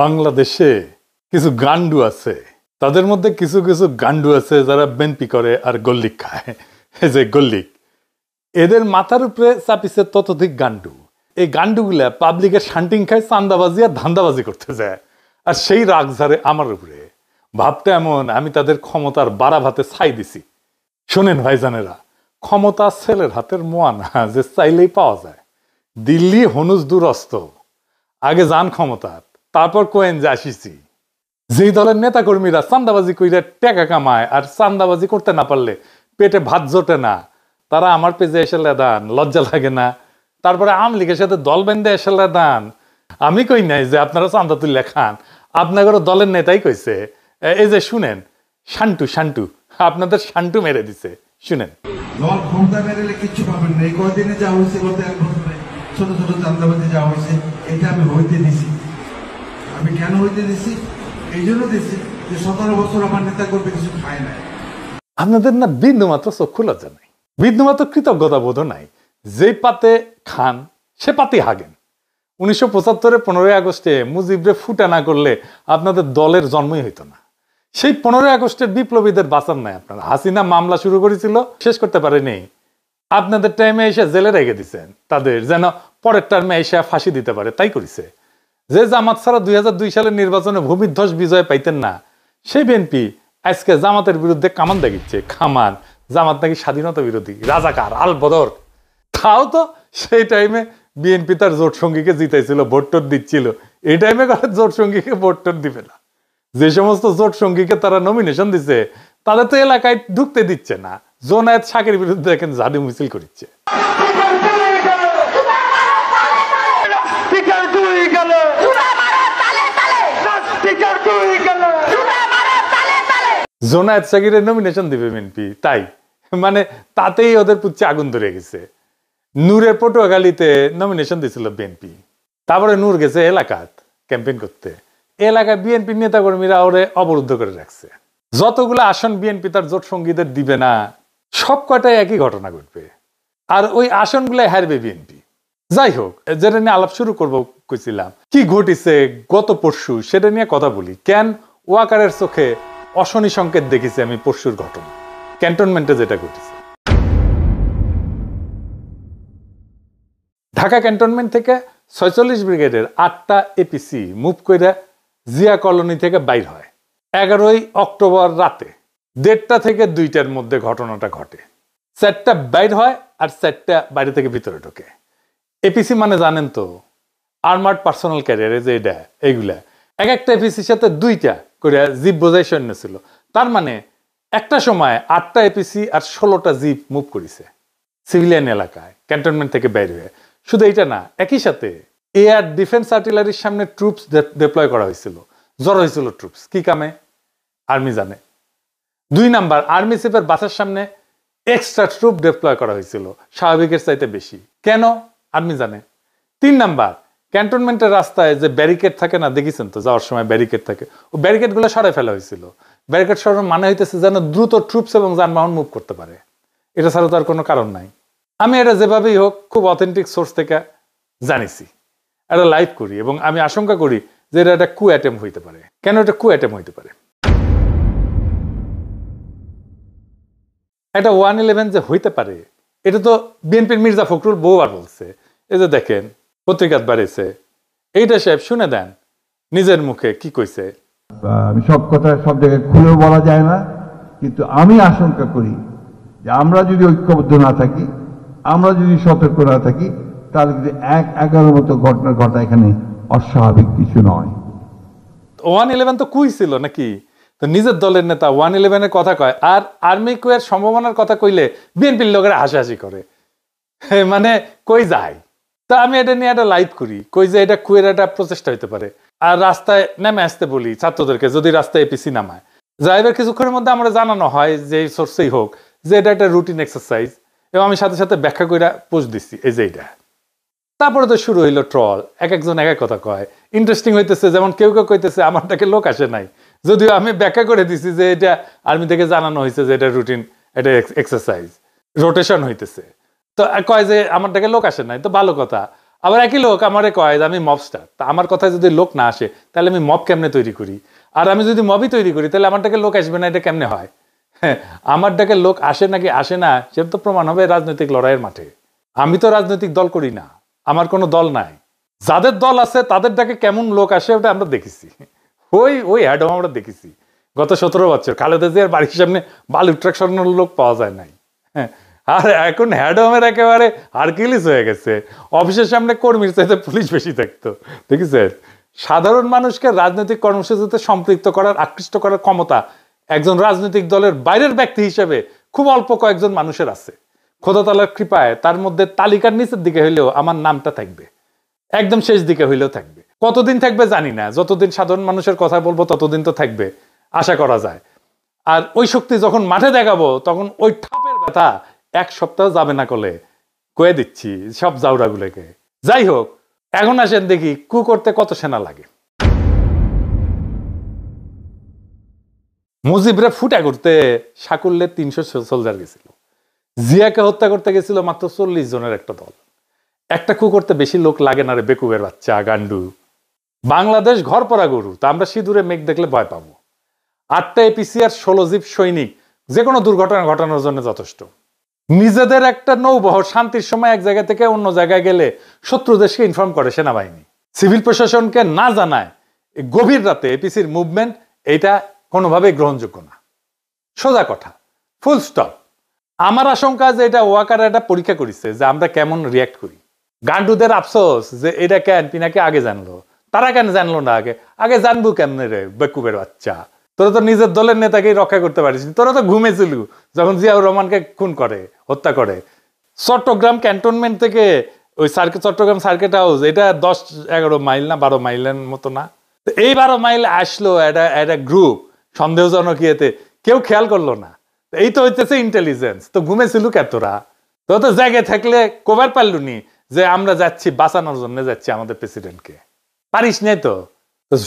বাংলাদেশে কিছু গান্ডু আছে, তাদের মধ্যে কিছু কিছু গান্ডু আছে যারা বেনপি করে আর গল্লিক খায়। এই যে গল্লিক, এদের মাথার উপরে চাপিছে ততোধিক গান্ডু। এই গান্ডুগুলা পাবলিকের শান্টিং খায়, চান্দাবাজি আর ধান্দাবাজি করতে যায়, আর সেই রাগ ঝাড়ে আমার উপরে। ভাবতে এমন আমি তাদের ক্ষমতার বাড়া ভাতে ছাই দিছি। শোনেন ভাইজানেরা, ক্ষমতা ছেলের হাতের মোয়া না যে চাইলেই পাওয়া যায়। দিল্লি হনুজ দুরস্ত, আগে যান ক্ষমতার, তারপর কোয়েন যে আসিছি। যেই দলের নেতা কর্মীরা চান্দাবাজি কইরা টাকা কামায় আর চান্দাবাজি করতে না পারলে পেটে ভাত জোটে না, তারা আমার পেজে এসে লেদান, লজ্জা লাগে না? তারপরে আওয়ামী লীগের সাথে দল বেঁধে এসে লেদান। আমি কই নাই যে আপনারা চান্দা তুলে খান, আপনাদের দলের নেতাই কইছে। এই যে শুনেন, শান্টু শান্টু আপনাদের শান্টু মেরে দিছে, শুনেন। দল ক্ষমতা মেরেলে কিচ্ছু পাবেন না। এই কয়দিনে যা হয়েছে, গত এক বছরে ছোট ছোট চান্দাবাজি যা হয়েছে, এটা আমি হইতে দিছি। আমি কেন হইতে দিছি? এই জন্য দিছি যে 17 বছর আমার নেতা করবে কিছু খায় নাই। আপনাদের না বিন্দুমাত্র চক্ষু লজ্জা নাই, বিন্দুমাত্র কৃতজ্ঞতা বোধ নাই। যে পাতে খান সে পাতে হাগেন। 1975 15ই আগস্টে মুজিবরে ফুটা না করলে আপনাদের দলের জন্মই হইতো না। সেই 15ই আগস্টের বিপ্লবীদের বাঁচান নাই আপনারা। হাসিনা মামলা শুরু করেছিল, শেষ করতে পারেনি। আপনাদের টাইমে এসে জেলে রেখে দিচ্ছেন তাদের, যেন পরের টার্মে এসে ফাঁসি দিতে পারে, তাই করেছে। যে জামাত ছাড়া 2002 সালের নির্বাচনে ভূমিধ্বস বিজয় পাইতেন না, সেই বিএনপি আজকে জামাতের বিরুদ্ধে কামান দেখিচ্ছে। খামান জামাত নাকি স্বাধীনতা বিরোধী, রাজাকার, আল বদর। তাও তো সেই টাইমে বিএনপি তার জোট সঙ্গীকে জিতাইছিল, ভোট টোট দিচ্ছিল। এই টাইমে জোট সঙ্গীকে ভোট টোট দিবে না। যে সমস্ত জোট সঙ্গীকে তারা নমিনেশন দিচ্ছে, তাদের তো এলাকায় ঢুকতে দিচ্ছে না। জোনায়েত শাকের বিরুদ্ধে দেখেন ঝাড়ু মিছিল করছে। জোনায়েত শাকিরের নমিনেশন দিবে বিএনপি, তাই মানে তাতেই ওদের পুচ্ছে আগুন ধরে গেছে। নূরের পটুয়াখালীতে নমিনেশন দিয়েছিল বিএনপি, তারপরে নূর গেছে এলাকাত ক্যাম্পেইন করতে। এলাকায় বিএনপি নেতা কর্মীরা ওরে অবরুদ্ধ করে রাখছে। যতগুলো আসন বিএনপি তার জোট সঙ্গীদের দিবে না, সব কটাই একই ঘটনা ঘটবে, আর ওই আসনগুলো হারবে বিএনপি। যাই হোক, যেটা নিয়ে আলাপ শুরু করবো কইছিলাম, কি ঘটিছে গত পরশু সেটা নিয়ে কথা বলি। কেন ওয়াকারের চোখে অশনি সংকেত দেখেছি আমি পরশুর ঘটনা, ক্যান্টনমেন্টে যেটা ঘটেছে। ঢাকা ক্যান্টনমেন্ট থেকে 46 ব্রিগেডের 8টা এপিসি মুভ করে জিয়া কলোনি থেকে বাইর হয় 11ই অক্টোবর রাতে 1:30 থেকে 2টার মধ্যে ঘটনাটা ঘটে। 4টা বাইর হয় আর 4টা বাইরে থেকে ভিতরে ঢোকে। এপিসি মানে জানেন তো, আর্মার্ড পার্সোনাল ক্যারিয়ারে যে এটা, এইগুলা এক একটা এপিসির সাথে 2টা করে জিপ বোঝাই সৈন্য ছিল। তার মানে একটা সময় 8টা এপিসি আর 16টা জিপ মুভ করেছে সিভিলিয়ান এলাকায় ক্যান্টনমেন্ট থেকে বাইর হয়ে। শুধু এইটা না, একই সাথে এয়ার ডিফেন্স আর্টিলারির সামনে ট্রুপস ডিপ্লয় করা হয়েছিল। জড়ো হয়েছিল ট্রুপস, কি কামে আর্মি জানে। 2 নাম্বার, আর্মি চিফের বাসার সামনে এক্সট্রা ট্রুপ ডিপ্লয় করা হয়েছিল, স্বাভাবিকের চাইতে বেশি। কেন আর্মি জানে। 3 নাম্বার, ক্যান্টনমেন্টের রাস্তায় যে ব্যারিকেড থাকে না, দেখেছেন তো যাওয়ার সময় ব্যারিকেড থাকে, ও ব্যারিকেড গুলো সরাই ফেলা হয়েছিল। ব্যারিকেড সরানোর মানে হইতেছে যেন দ্রুত ট্রুপস এবং যানবাহন মুভ করতে পারে। এটা ছাড়া তো আর কোনো কারণ নাই। আমি এটা যেভাবেই হোক খুব অথেন্টিক সোর্স থেকে জানিছি, এটা লাইভ করি, এবং আমি আশঙ্কা করি যে এটা একটা কু অ্যাটেম্প হইতে পারে। কেন এটা কু অ্যাটেম্প হইতে পারে? এটা 111 যে হইতে পারে, এটা তো বিএনপির মির্জা ফখরুল বহুবার বলছে। এই যে দেখেন পত্রিকাত বাড়িছে, এইটা সাহেব শুনে দেন নিজের মুখে কি কইছে। আমি সব কথা সব জায়গায় খুলে বলা যায় না, কিন্তু আমি আশঙ্কা করি যে আমরা যদি ঐক্যবদ্ধ না থাকি, আমরা যদি সতর্ক না থাকি, তাহলে যদি 1-11 মতো ঘটনা ঘটা এখানে অস্বাভাবিক কিছু নয়। 111 তো কুই ছিল নাকি? তো নিজের দলের নেতা 111 এর কথা কয়, আর আর্মি কুয়ের সম্ভাবনার কথা কইলে বিএনপির লোকেরা হাসাহাসি করে, মানে কই যায়। তা আমি এটা নিয়ে একটা লাইভ করি, কই যে এটা কুয়ের একটা প্রচেষ্টা হইতে পারে। আর রাস্তায় নেমে আসতে বলি ছাত্রদেরকে, যদি রাস্তায় এপিসি নামায়। যাইবার কিছুক্ষণের মধ্যে আমরা জানানো হয় যে সোর্সেই হোক যে এটা একটা রুটিন এক্সারসাইজ, এবং আমি সাথে সাথে ব্যাখ্যা করে পোস্ট দিচ্ছি এই যে এইটা। তারপরে তো শুরু হইলো ট্রল, এক একজন এক এক কথা কয়। ইন্টারেস্টিং হইতেছে, যেমন কেউ কেউ কইতেছে আমারটাকে লোক আসে নাই, যদিও আমি ব্যাখ্যা করে দিছি যে এটা আর্মি থেকে জানানো হয়েছে যে এটা রুটিন, এটা এক্সারসাইজ, রোটেশন হইতেছে। তো কয় যে আমারটাকে লোক আসে নাই, তো ভালো কথা। আবার একই লোক আমারে কয় যে আমি মব স্টার, তা আমার কথায় যদি লোক না আসে তাহলে আমি মব কেমনে তৈরি করি? আর আমি যদি মবই তৈরি করি তাহলে আমারটাকে লোক আসবে না, এটা কেমনে হয়? হ্যাঁ, আমারটাকে লোক আসে নাকি আসে না সেটা তো প্রমাণ হবে রাজনৈতিক লড়াইয়ের মাঠে। আমি তো রাজনৈতিক দল করি না, আমার কোনো দল নাই। যাদের দল আছে তাদের ডাকে কেমন লোক আসে ওটা আমরা দেখেছি, ওই অ্যাডম আমরা দেখেছি গত 17 বছর। খালেদা জিয়ার বাড়ির সামনে বালু ট্রাক সরানোর লোক পাওয়া যায় নাই। হ্যাঁ, আর এখন হ্যাডমের একেবারে হারকিউলিস হয়ে গেছে। অফিসের সামনে কর্মীর চাইতে পুলিশ বেশি থাকতো, দেখেছেন? সাধারণ মানুষকে রাজনৈতিক কর্মসূচিতে সম্পৃক্ত করার, আকৃষ্ট করার ক্ষমতা একজন রাজনৈতিক দলের বাইরের ব্যক্তি হিসেবে খুব অল্প কয়েকজন মানুষের আছে। খোদা তাআলার কৃপায় তার মধ্যে তালিকার নিচের দিকে হইলেও আমার নামটা থাকবে, একদম শেষ দিকে হইলেও থাকবে। কতদিন থাকবে জানি না, যতদিন সাধারণ মানুষের কথা বলবো ততদিন তো থাকবে, আশা করা যায়। আর ওই শক্তি যখন মাঠে দেখাবো তখন ওই ঠাপের ব্যথা 1 সপ্তাহ যাবে না, কলে কয়ে দিচ্ছি সব জাউরাগুলোকে। যাই হোক, এখন আসেন দেখি কু করতে কত সেনা লাগে। মুজিবরে ফুটা করতে সাকুল্যে 300 সোলজার গেছিল, জিয়াকে হত্যা করতে গেছিল মাত্র 40 জনের একটা দল। একটা কু করতে বেশি লোক লাগে না রে বেকুবের বাচ্চা, গান্ডু। বাংলাদেশ ঘর পরা গরু, তা আমরা সিঁদুরে মেঘ দেখলে ভয় পাবো। 8টা এপিসি আর 16 জিপ সৈনিক যে কোনো দুর্ঘটনা ঘটানোর জন্য যথেষ্ট। নিজেদের একটা নৌবহর শান্তির সময় এক জায়গা থেকে অন্য জায়গায় গেলে শত্রু দেশকে ইনফর্ম করে সেনাবাহিনী, সিভিল প্রশাসনকে না জানায় গভীর রাতে এপিসির মুভমেন্ট, এটা কোনোভাবেই গ্রহণযোগ্য না। সোজা কথা, ফুল স্টপ। আমার আশঙ্কা যে এটা ওয়াকার একটা পরীক্ষা করেছে যে আমরা কেমন রিয়াক্ট করি। গান্ডুদের আফসোস যে এটা কেন পিনাকে আগে জানলো, তারা কেন জানলো না আগে? আগে জানবো কেমনে রে বেকুবের বাচ্চা? তোরা তো নিজের দলের নেতাকেই রক্ষা করতে পারিস, তোরা তো ঘুমেছিল যখন জিয়াউর রহমানকে খুন করে, হত্যা করে। চট্টগ্রাম ক্যান্টনমেন্ট থেকে ওই চট্টগ্রাম সার্কিট হাউস, এটা 10-11 মাইল না 12 মাইলের মতো না? এই 12 মাইল আসলো একটা গ্রুপ সন্দেহজনক ইয়েতে, কেউ খেয়াল করলো না। এই তো হইতেছে ইন্টেলিজেন্স। তো ঘুমেছিল কে তোরা? তো তো জায়গায় থাকলে কবার পারলুনি যে আমরা যাচ্ছি বাঁচানোর জন্য, যাচ্ছি আমাদের প্রেসিডেন্টকে? পারিস নাই তো।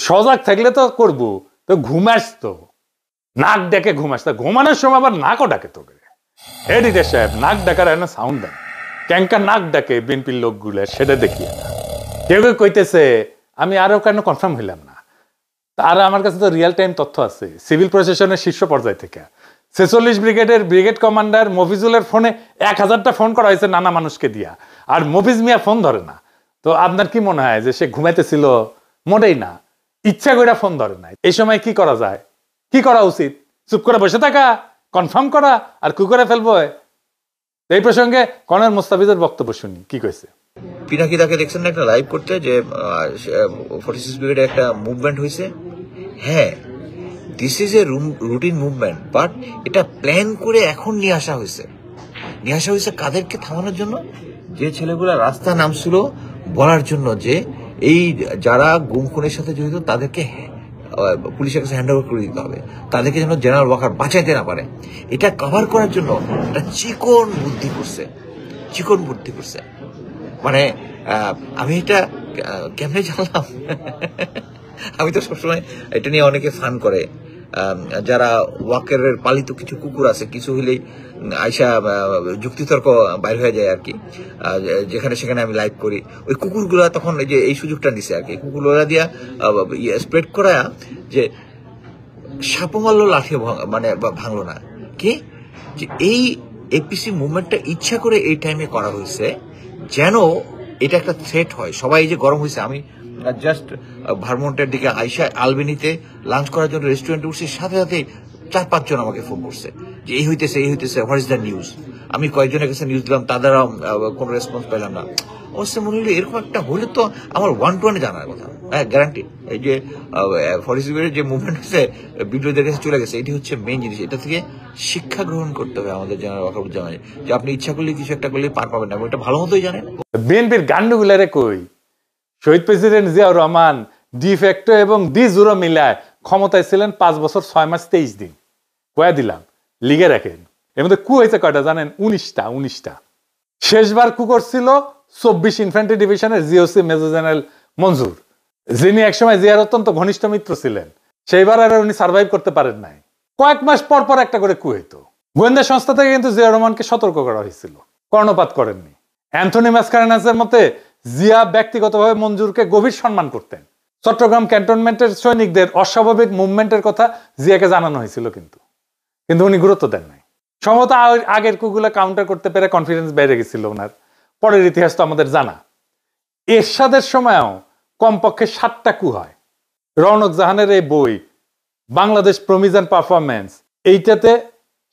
সজাগ থাকলে তো করবো। তো ঘুমাস তো, নাক ডাকে ঘুমাস, তা ঘুমানোর সময় আবার নাকও ডাকে তোকে। এডিটর সাহেব, নাক ডাকার একটা সাউন্ড দেন, ক্যাঙ্কা নাক ডাকে বিএনপির লোকগুলো, সেটা দেখিয়ে না। কেউ কেউ কইতেছে, আমি আরো কেন কনফার্ম হইলাম না, আর আমার কাছে তো রিয়েল টাইম তথ্য আছে সিভিল প্রশাসনের শীর্ষ পর্যায় থেকে। 46 ব্রিগেডের ব্রিগেড কমান্ডার মফিজুলের ফোনে 1000টা ফোন করা হয়েছে নানা মানুষকে দিয়া, আর মফিজ মিয়া ফোন ধরে না। তো আপনার কি মনে হয় যে সে ঘুমাইতেছিল? মোটেই না, ইচ্ছা করে ফোন ধরে না। এই সময় কি করা যায়, কি করা উচিত? চুপ করে বসে থাকা, কনফার্ম করা, আর কি করে ফেলবো? এই প্রসঙ্গে কর্নেল মোস্তাফিজের বক্তব্য শুনি, কি কইছে। পিনাকি তাকে দেখছেন না একটা লাইভ করতে, যে 46 ব্রিগেডে একটা মুভমেন্ট হয়েছে। হ্যাঁ, this is a routine movement, but এটা প্ল্যান করে এখন নিয়ে আসা হয়েছে। কাদেরকে থামানোর জন্য? যে ছেলেগুলা রাস্তা নামছিল বলার জন্য যে এই যারা গুম খুনের সাথে জড়িত তাদেরকে পুলিশের কাছে হ্যান্ড ওভার করে দিতে হবে, তাদেরকে যেন জেনারেল ওয়াকার বাঁচাইতে না পারে। এটা কভার করার জন্য একটা চিকন বুদ্ধি করছে। মানে আমি এটা কেমনে জানলাম? আমি তো সবসময় এটা নিয়ে অনেকে ফান করে, যারা ওয়াকারের পালিত কিছু কুকুর আছে, কিছু হইলেই আইসা যুক্তিতর্ক বাইর হয়ে যায় আর কি, যেখানে সেখানে আমি লাইভ করি। ওই কুকুরগুলা তখন এই সুযোগটা নিছে আর কি, কুকুরগুলা দিয়া স্প্রেড করা যে সাপও মারলো লাঠি মানে ভাঙলো না। কি যে এই এপিসি মুভমেন্টটা ইচ্ছা করে এই টাইমে করা হয়েছে যেন এটা একটা থ্রেট হয়। সবাই যে গরম হয়েছে, আমি জাস্ট ভারমন্টের দিকে আইসা আলবেনিতে লাঞ্চ করার জন্য রেস্টুরেন্টে উঠছি, সাথে সাথে 4-5 জন আমাকে ফোন করছে যে এই হইতেছে হোয়াট ইজ দ্য নিউজ। আমি কয়েকজনের কাছে নিউজ দিলাম, তাদেরও কোনো রেসপন্স পেলাম না। অবশ্যই মনে হলো এরকম একটা হলে তো আমার 1-to-1 জানার কথা। হ্যাঁ, গ্যারান্টি। এই যে 46 ব্রিগেডের যে মুভমেন্ট হচ্ছে বিদ্রোহীদের কাছে চলে গেছে, এটি হচ্ছে মেইন জিনিস। এটা থেকে শিক্ষা গ্রহণ করতে হবে আমাদের জেনারেল ওয়াকারুজ্জামান, যে আপনি ইচ্ছা করলে কিছু একটা করলে পার পাবেন না, এবং এটা ভালো মতোই জানেন। বিএনপির গান্ডুগুলারে কই, শহীদ প্রেসিডেন্ট জিয়াউর রহমান ডিফ্যাক্টো এবং ডি জুরো মিলায় ক্ষমতায় ছিলেন 5 বছর 6 মাস 23 দিন। কয়া দিলাম, লিগে রাখেন। এর মধ্যে কু হয়েছে কয়টা জানেন? 19টা। শেষবার কু করছিল 24 ইনফ্যান্ট্রি ডিভিশনের জিওসি মেজর জেনারেল মঞ্জুর, যিনি একসময় জিয়ার অত্যন্ত ঘনিষ্ঠ মিত্র ছিলেন। সেইবার আর উনি সার্ভাইভ করতে পারেন নাই। কয়েক মাস পর পর একটা করে কু হইতো। গোয়েন্দা সংস্থা থেকে কিন্তু জিয়া রহমানকে সতর্ক করা হয়েছিল, কর্ণপাত করেননি। অ্যান্থনি মাসকারেনাসের মতে জিয়া ব্যক্তিগতভাবে মঞ্জুরকে গভীর সম্মান করতেন। চট্টগ্রাম ক্যান্টনমেন্টের সৈনিকদের অস্বাভাবিক মুভমেন্টের কথা জিয়াকে জানানো হয়েছিল, কিন্তু উনি গুরুত্ব দেন নাই। সম্ভবত আগের কুগুলা কাউন্টার করতে পেরে কনফিডেন্স বেড়ে গেছিল ওনার। পরের ইতিহাস তো আমাদের জানা। এরশাদের সময়ও কমপক্ষে 7টা কু হয়। রওনক জাহানের এই বই বাংলাদেশ প্রমিজ অ্যান্ড পারফরমেন্স, এইটাতে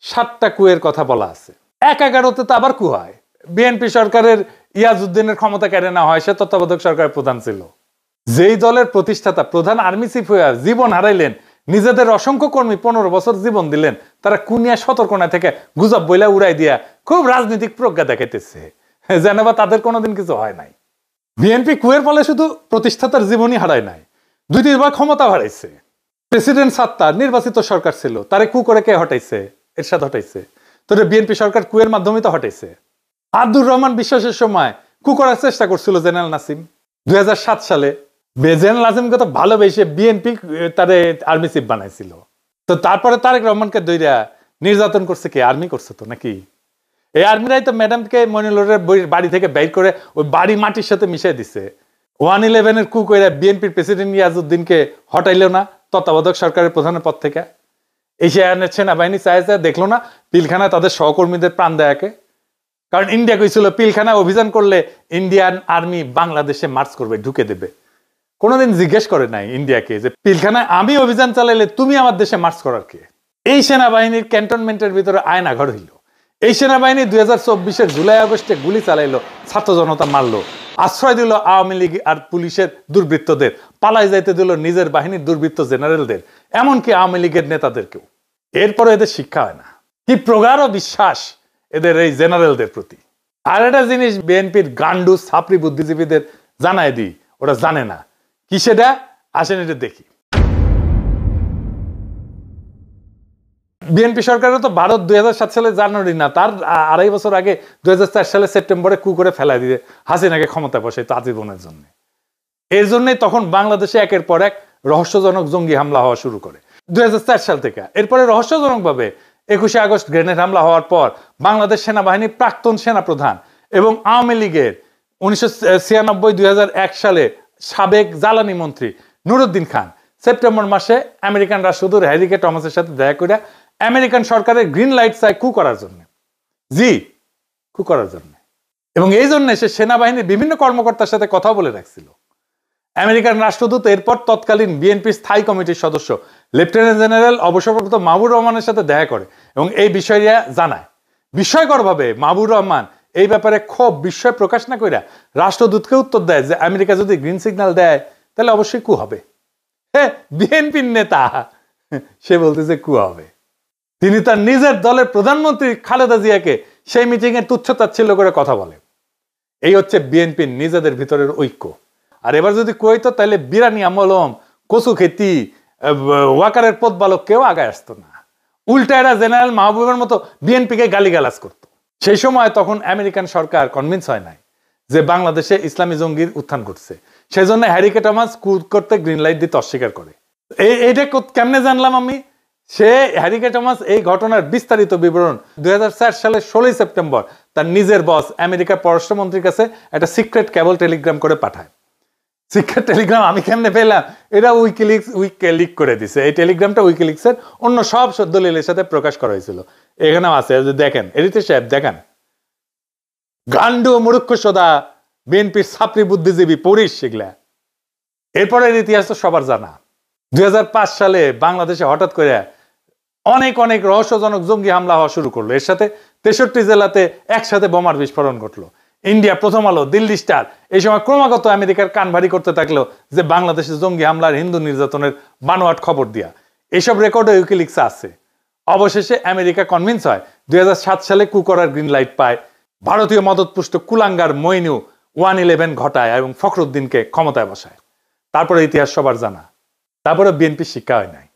7টা কুয়ের কথা বলা আছে। 11-তে তো আবার কু হয়। বিএনপি সরকারের ইয়াজউদ্দিনের ক্ষমতা কেড়ে নেওয়া হয়, সে তত্ত্বাবধায়ক সরকারের প্রধান ছিল। যেই দলের প্রতিষ্ঠাতা প্রধান আর্মি চিফ হয়ে জীবন হারাইলেন, নিজেদের অসংখ্য কর্মী 15 বছর জীবন দিলেন, তারা কুনিয়া সতর্কনা থেকে গুজব বইলা উড়াই দিয়া খুব রাজনৈতিক প্রজ্ঞা দেখাইতেছে, যেন বা তাদের কোনোদিন কিছু হয় নাই। বিএনপি কুয়ের ফলে শুধু প্রতিষ্ঠাতার জীবনই হারায় নাই, 2-3 বার ক্ষমতা হারাইছে। প্রেসিডেন্ট সাত্তার নির্বাচিত সরকার ছিল, তারে কু করে কে হটাইছে? এরশাদ হটাইছে। তোরে বিএনপি সরকার কুয়ের মাধ্যমে তো হটাইছে। আব্দুর রহমান বিশ্বাসের সময় কু করার চেষ্টা করছিল জেনারেল নাসিম। 2007 সালে জেনারেল নাসিমকে তো ভালোবেসে বিএনপি তারে আর্মি চিফ বানাইছিল। তো তারপরে তারেক রহমানকে দইরা নির্যাতন করছে কে? আর্মি করছে তো নাকি? এই আর্মিরাই তো ম্যাডামকে মনিলরের বাড়ি থেকে বের করে ওই বাড়ি মাটির সাথে মিশিয়ে দিছে। 111-এর কু কইরা বিএনপির প্রেসিডেন্ট ইয়াজউদ্দিনকে হটাইল না তত্ত্বাবধায়ক সরকারের প্রধানের পদ থেকে। এই সেনাবাহিনী চাইছে, দেখলো না পিলখানায় তাদের সহকর্মীদের প্রাণ দেয়াকে? কারণ ইন্ডিয়া কইছিল পিলখানায় অভিযান করলে ইন্ডিয়ান আর্মি বাংলাদেশে মার্চ করবে, ঢুকে দেবে। কোনোদিন জিজ্ঞেস করে নাই ইন্ডিয়াকে যে পিলখানায় আমি অভিযান চালাইলে তুমি আমার দেশে মার্চ করার কে? এই সেনাবাহিনীর ক্যান্টনমেন্টের ভিতরে আয়নাঘর হইল। এই সেনাবাহিনী 2024-এর জুলাই আগস্টে গুলি চালাইলো, ছাত্র জনতা মারলো, আশ্রয় দিল আওয়ামী লীগ আর পুলিশের দুর্বৃত্তদের, পালাই যাইতে দিল নিজের বাহিনীর দুর্বৃত্ত জেনারেলদের, এমনকি আওয়ামী লীগের নেতাদেরকেও। এরপরে এদের শিক্ষা হয় না। কি প্রগাঢ় বিশ্বাস এদের এই জেনারেলদের প্রতি। আর একটা জিনিস বিএনপির গান্ডু ছাপরি বুদ্ধিজীবীদের জানায় দিই, ওরা জানে না কি সেটা। আসেন এটা দেখি। বিএনপি সরকারও তো ভারত 2007 সালে জানুয়ারি না, তার 2.5 বছর আগে 2004 সালে সেপ্টেম্বরে কু করে ফেলাই দিয়ে হাসিনাকে ক্ষমতা বসাই তো আজীবনের জন্য। এর জন্যই তখন বাংলাদেশে একের পর এক রহস্যজনক জঙ্গি হামলা হওয়া শুরু করে 2004 সাল থেকে। এরপরে রহস্যজনক ভাবে 21শে আগস্ট গ্রেনেড হামলা হওয়ার পর বাংলাদেশ সেনাবাহিনীর প্রাক্তন সেনাপ্রধান এবং আওয়ামী লীগের 1996-2001 সালে সাবেক জ্বালানি মন্ত্রী নুরুদ্দিন খান সেপ্টেম্বর মাসে আমেরিকান রাষ্ট্রদূত হ্যারি কে টমাসের সাথে দেখা করে আমেরিকান সরকারের গ্রিন লাইট চায় কু করার জন্য। কু করার জন্য। এবং এই জন্য সে সেনাবাহিনীর বিভিন্ন কর্মকর্তার সাথে কথা বলে রাখছিল। আমেরিকান রাষ্ট্রদূত এরপর তৎকালীন বিএনপি স্থায়ী কমিটির সদস্য লেফটেন্যান্ট জেনারেল অবসরপ্রাপ্ত মাহবুর রহমানের সাথে দেখা করে এবং এই বিষয়টা জানায়। বিস্ময়করভাবে মাহবুর রহমান এই ব্যাপারে খুব বিস্ময় প্রকাশ না কইরা রাষ্ট্রদূতকে উত্তর দেয় যে আমেরিকা যদি গ্রিন সিগন্যাল দেয় তাহলে অবশ্যই কু হবে। হ্যাঁ, বিএনপির নেতা সে বলতেছে কু হবে। তিনি তার নিজের দলের প্রধানমন্ত্রী খালেদা জিয়াকে সেই মিটিং এ তুচ্ছতাচ্ছিল্য করে কথা বলে। এই হচ্ছে বিএনপির নিজেদের ভিতরের ঐক্য। আর এবার যদি কইতো তাহলে বিরানি আমলম, কচু খেতি, ওয়াকারের পথবালক কেউ আগায় আসতো না। উল্টা এরা জেনারেল মাহবুবের মতো বিএনপিকে গালিগালাজ করতো। সেই সময় তখন আমেরিকান সরকার কনভিন্স হয় নাই যে বাংলাদেশে ইসলামী জঙ্গির উত্থান ঘটছে। সেই জন্য হ্যারি কে টমাস কু করতে গ্রিন লাইট দিতে অস্বীকার করে। এইটা কেমনে জানলাম আমি? সে হ্যারি কে টমাস এই ঘটনার বিস্তারিত বিবরণ 2004 সালের 16 সেপ্টেম্বর তার নিজের বস আমেরিকার পররাষ্ট্রমন্ত্রীর কাছে একটা সিক্রেট কেবল টেলিগ্রাম করে পাঠায়। সিক্রেট টেলিগ্রাম আমি কেমনে পেলাম? এটা উইকিলিক করে দিছে। এই টেলিগ্রামটা উইকিলিক্সের অন্য সব দলিলের সাথে প্রকাশ করা হয়েছিল। এখানেও আছে, দেখেন এডিটর সাহেব দেখেন। গান্ডু মূর্খ সদা বিএনপির ছাত্রী বুদ্ধিজীবী পড়িস সেগুলা। এরপরের ইতিহাস তো সবার জানা। 2005 সালে বাংলাদেশে হঠাৎ করে অনেক অনেক রহস্যজনক জঙ্গি হামলা হওয়া শুরু করলো। এর সাথে 63 জেলাতে একসাথে বোমার বিস্ফোরণ ঘটলো। ইন্ডিয়া, প্রথম আলো, দিল্লি স্টার এই সময় ক্রমাগত আমেরিকার কান ভারী করতে থাকলো যে বাংলাদেশে জঙ্গি হামলার, হিন্দু নির্যাতনের বানোয়াট খবর দিয়া। এইসব রেকর্ডে উইকিলিক্সে আছে। অবশেষে আমেরিকা কনভিন্স হয়, 2007 সালে কু করার গ্রিন লাইট পায়। ভারতীয় মদতপুষ্ট কুলাঙ্গার মইনু 111 ঘটায় এবং ফখরুদ্দিনকে ক্ষমতায় বসায়। তারপরে ইতিহাস সবার জানা। তারপরে বিএনপি শিক্ষা হয় নাই।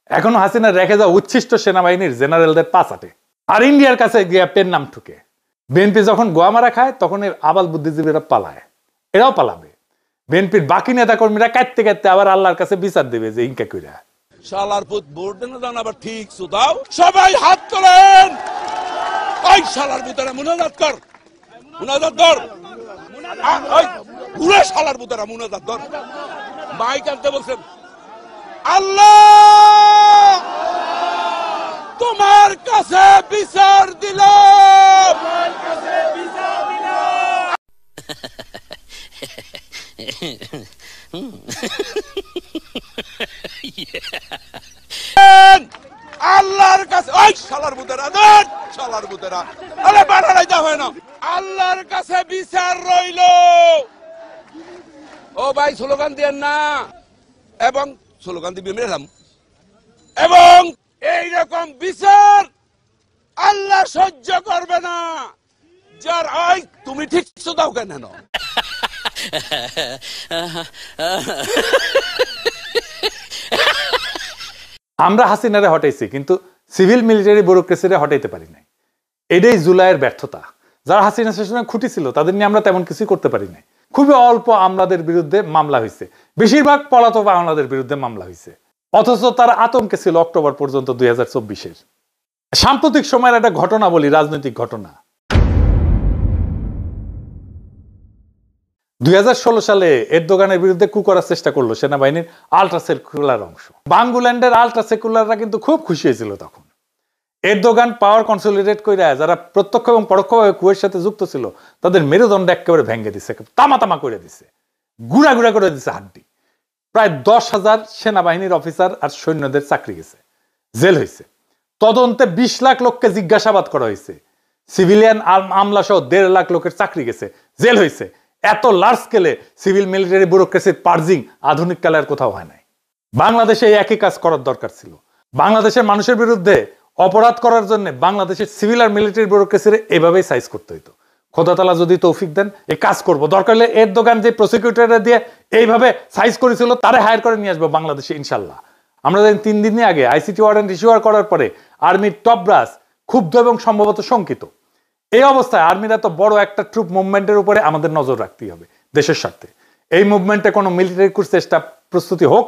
এখনো হাসিনা রেখে যাওয়া উচ্ছিষ্ট সেনাবাহিনীর জেনারেলদের পা চাটে। আর ইন্ডিয়ার কাছে গিয়ে পেন নাম ঠুকে। বিএনপি যখন গোয়া মারা খায় তখন এর আবাল বুদ্ধিজীবীরা পালায়, এরাও পালাবে। বিএনপির বাকি নেতা কর্মীরা কাটতে কাটতে আবার আল্লাহর কাছে বিচার দেবে যে ইনকা কইরা। শালার পুত ভোট দেন না আবার ঠিক সুদাও, সবাই হাত তোলেন। ওই শালার পুতেরা মুনাজাত কর, মুনাজাত কর, ওই পুরো শালার পুতেরা মুনাজাত কর। মাইক আনতে বলছেন, আল্লাহ তোমার কাছে বিচার দিলাম। আল্লাহর কাছে ওই শালার বুতেরা দেন, শালার বুতেরা আরে বাড়াই দেওয়া হয় না। আল্লাহর কাছে বিচার রইল। ও ভাই স্লোগান দেন না, এবং স্লোগান দিবি মেলাম, এবং এইরকম বিচার আল্লাহ সহ্য করবে না। যার ওই তুমি ঠিক দাও কেন? আমরা হাসিনারে হটাইছি, কিন্তু সিভিল মিলিটারি ব্যুরোক্রেসিরে হটাইতে পারি নাই। এটাই জুলাইয়ের ব্যর্থতা। যারা হাসিনা শাসনে খুঁটি ছিল তাদের নিয়ে আমরা তেমন কিছু করতে পারি নাই। খুবই অল্প আমলাদের বিরুদ্ধে মামলা হয়েছে, বেশিরভাগ পলাতক আমলাদের বিরুদ্ধে মামলা হয়েছে। অথচ তার আতঙ্কে ছিল অক্টোবর পর্যন্ত 2024-এর। সাম্প্রতিক সময়ের একটা ঘটনা বলি, রাজনৈতিক ঘটনা। 2016 সালে এরদোগানের বিরুদ্ধে কু করার চেষ্টা করলো সেনাবাহিনীর আলট্রা সেকুলার অংশ। বাঙ্গুল্যান্ডের আলট্রা সেকুলাররা কিন্তু খুব খুশি হয়েছিল তখন। এরদোগান পাওয়ার কনসলিডেট করে যারা প্রত্যক্ষ এবং পরোক্ষভাবে কুয়ের সাথে যুক্ত ছিল তাদের মেরুদণ্ড একেবারে ভেঙে দিছে, তামা তামা করে দিছে, গুড়া গুড়া করে দিছে হাড্ডি। প্রায় 10,000 সেনাবাহিনীর অফিসার আর সৈন্যদের চাকরি গেছে, জেল হয়েছে। তদন্তে 20 লাখ লোককে জিজ্ঞাসাবাদ করা হয়েছে। সিভিলিয়ান আমলা সহ 1.5 লাখ লোকের চাকরি গেছে, জেল হয়েছে। এত লার্জ স্কেলে সিভিল মিলিটারি ব্যুরোক্রেসির পার্জিং আধুনিক কালে আর কোথাও হয় নাই। বাংলাদেশে এই একই কাজ করার দরকার ছিল। বাংলাদেশের মানুষের বিরুদ্ধে অপরাধ করার জন্য বাংলাদেশের সিভিল আর মিলিটারি ব্যুরোক্রেসির এভাবেই সাইজ করতে হইতো। খোদা তাআলা যদি তৌফিক দেন এই কাজ করব। দরকার হলে এরদোগান যে প্রসিকিউটররা দিয়ে এইভাবে সাইজ করেছিল তারে হায়ার করে নিয়ে আসবো বাংলাদেশে ইনশাল্লাহ। আমরা জানি 3 দিন আগে আইসিটি ওয়ারেন্ট ইস্যুয়ার করার পরে আর্মির টপ ব্রাস ক্ষুব্ধ এবং সম্ভবত শঙ্কিত। এই অবস্থায় আর্মির এত বড় একটা ট্রুপ মুভমেন্টের উপরে আমাদের নজর রাখতেই হবে দেশের স্বার্থে। এই মুভমেন্টে কোনো মিলিটারি চেষ্টা প্রস্তুতি হোক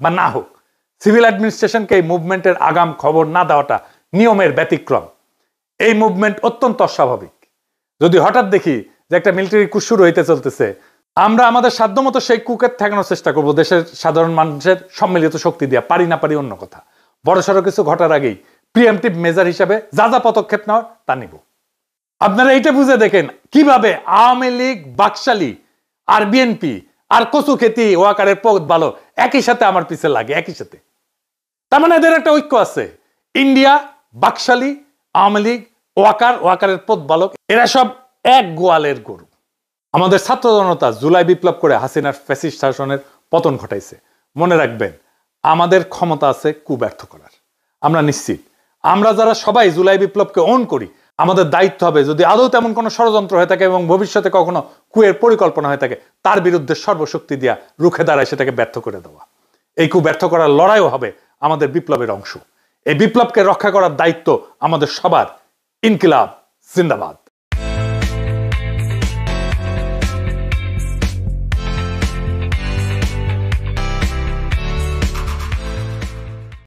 বা না হোক, সিভিল অ্যাডমিনিস্ট্রেশনকে এই মুভমেন্টের আগাম খবর না দেওয়াটা নিয়মের ব্যতিক্রম। এই মুভমেন্ট অত্যন্ত অস্বাভাবিক। যদি হঠাৎ দেখি যে একটা মিলিটারি কু শুরু হইতে চলতেছে, আমরা আমাদের সাধ্যমতো সেই কুকে ঠেকানোর চেষ্টা করব দেশের সাধারণ মানুষের সম্মিলিত শক্তি দিয়া। পারি না পারি অন্য কথা, বড়সড় কিছু ঘটার আগেই প্রিএমটিভ মেজার হিসাবে যা যা পদক্ষেপ নেওয়ার তা নিব। আপনারা এইটা বুঝে দেখেন কিভাবে আওয়ামী লীগ, বাকশালী আর বিএনপি আর কচু খেতি ওয়াকারের পদ ভালো একই সাথে আমার পিছে লাগে, একই সাথে। তার মানে এদের একটা ঐক্য আছে। ইন্ডিয়া, বাকশালী, আওয়ামী লীগ, ওয়াকারের পদ বালক, এরা সব এক গোয়ালের গরু। আমাদের ছাত্র জনতা জুলাই বিপ্লব করে হাসিনার ফ্যাসিস্ট শাসনের পতন ঘটাইছে। মনে রাখবেন, আমাদের ক্ষমতা আছে কু ব্যর্থ করার। আমরা নিশ্চিত আমরা যারা সবাই জুলাই বিপ্লবকে অন করি, আমাদের দায়িত্ব হবে যদি আদৌ তেমন কোনো ষড়যন্ত্র হয়ে থাকে এবং ভবিষ্যতে কখনো কুয়ের পরিকল্পনা হয়ে থাকে, তার বিরুদ্ধে সর্বশক্তি দিয়া রুখে দাঁড়ায় সেটাকে ব্যর্থ করে দেওয়া। এই কু ব্যর্থ করার লড়াইও হবে আমাদের বিপ্লবের অংশ। এই বিপ্লবকে রক্ষা করার দায়িত্ব আমাদের সবার। ইনকিলাব জিন্দাবাদ।